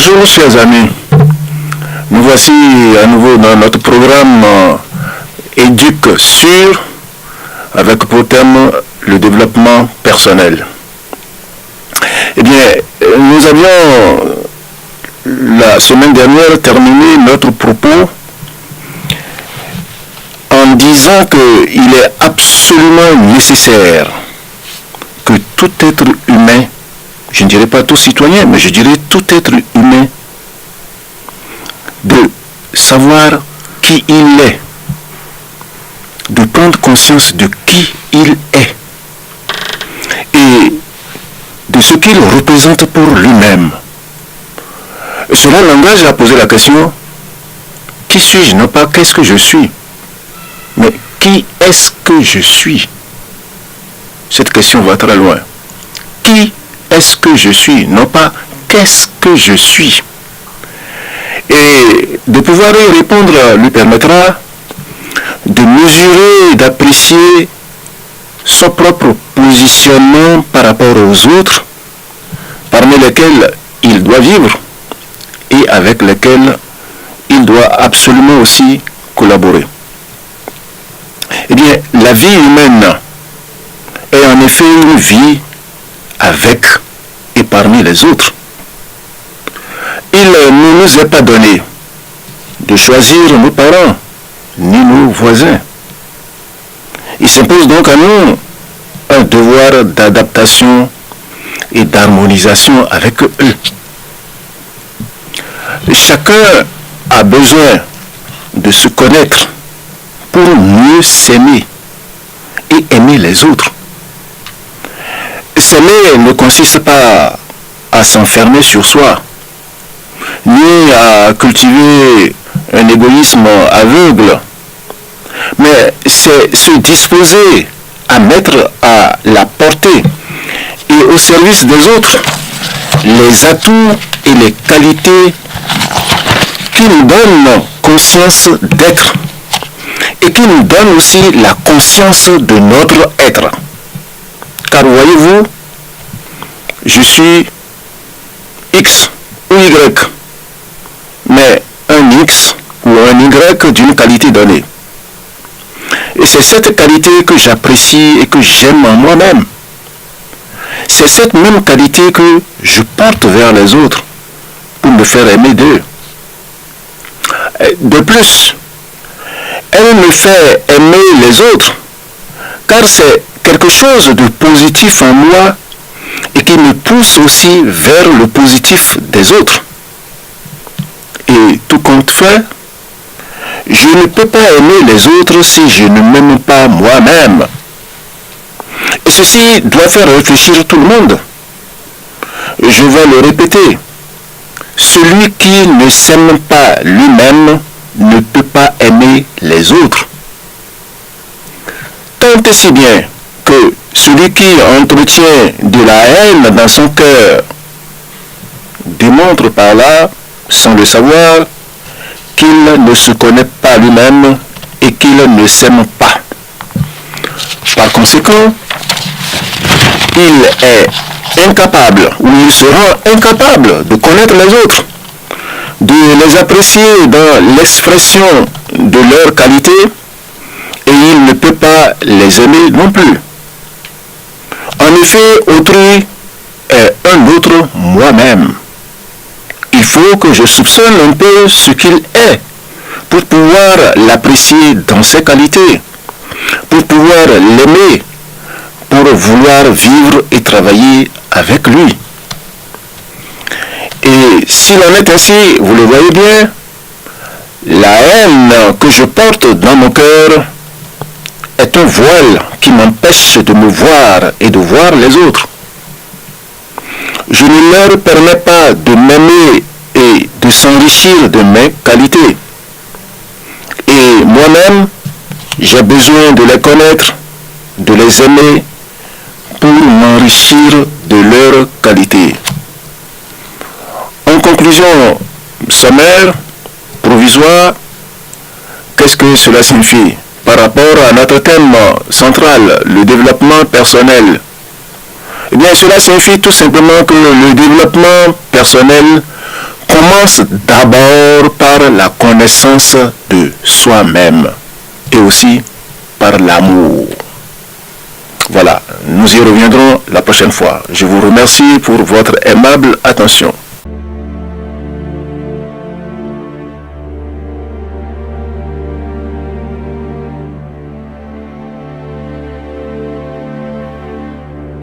Bonjour chers amis, nous voici à nouveau dans notre programme Éduc sur, avec pour thème le développement personnel. Eh bien, nous avions la semaine dernière terminé notre propos en disant qu'il est absolument nécessaire que tout être humain, je ne dirais pas tout citoyen, mais je dirais tout être humain, de savoir qui il est, de prendre conscience de qui il est et de ce qu'il représente pour lui-même. Et cela l'engage à poser la question, qui suis-je? Non pas qu'est-ce que je suis, mais qui est-ce que je suis? Cette question va très loin. Qui est-ce que je suis? Non pas qu'est-ce que je suis. Et de pouvoir y répondre lui permettra de mesurer, d'apprécier son propre positionnement par rapport aux autres, parmi lesquels il doit vivre et avec lesquels il doit absolument aussi collaborer. Eh bien, la vie humaine est en effet une vie avec et parmi les autres. Il ne nous est pas donné de choisir nos parents ni nos voisins. Il s'impose donc à nous un devoir d'adaptation et d'harmonisation avec eux. Chacun a besoin de se connaître pour mieux s'aimer et aimer les autres. S'aimer ne consiste pas à s'enfermer sur soi, ni à cultiver un égoïsme aveugle, mais c'est se disposer à mettre à la portée et au service des autres les atouts et les qualités qui nous donnent conscience d'être et qui nous donnent aussi la conscience de notre être. Car voyez-vous, je suis X ou Y, mais un X ou un Y d'une qualité donnée. Et c'est cette qualité que j'apprécie et que j'aime en moi-même. C'est cette même qualité que je porte vers les autres pour me faire aimer d'eux. De plus, elle me fait aimer les autres, car c'est quelque chose de positif en moi et qui me pousse aussi vers le positif des autres. Et tout compte fait, je ne peux pas aimer les autres si je ne m'aime pas moi-même. Et ceci doit faire réfléchir tout le monde. Je vais le répéter. Celui qui ne s'aime pas lui-même ne peut pas aimer les autres. Tant et si bien que celui qui entretient de la haine dans son cœur démontre par là, sans le savoir, qu'il ne se connaît pas lui-même et qu'il ne s'aime pas. Par conséquent, il est incapable, ou il se rend incapable de connaître les autres, de les apprécier dans l'expression de leur qualité, et il ne peut pas les aimer non plus. En effet, autrui est un autre moi-même. Il faut que je soupçonne un peu ce qu'il est pour pouvoir l'apprécier dans ses qualités, pour pouvoir l'aimer, pour vouloir vivre et travailler avec lui. Et s'il en est ainsi, vous le voyez bien, la haine que je porte dans mon cœur est un voile qui m'empêche de me voir et de voir les autres. Je ne leur permets pas de m'aimer et de s'enrichir de mes qualités. Et moi-même, j'ai besoin de les connaître, de les aimer pour m'enrichir de leurs qualités. En conclusion sommaire, provisoire, qu'est-ce que cela signifie par rapport à notre thème central, le développement personnel? Eh bien, cela signifie tout simplement que le développement personnel commence d'abord par la connaissance de soi-même et aussi par l'amour. Voilà, nous y reviendrons la prochaine fois. Je vous remercie pour votre aimable attention.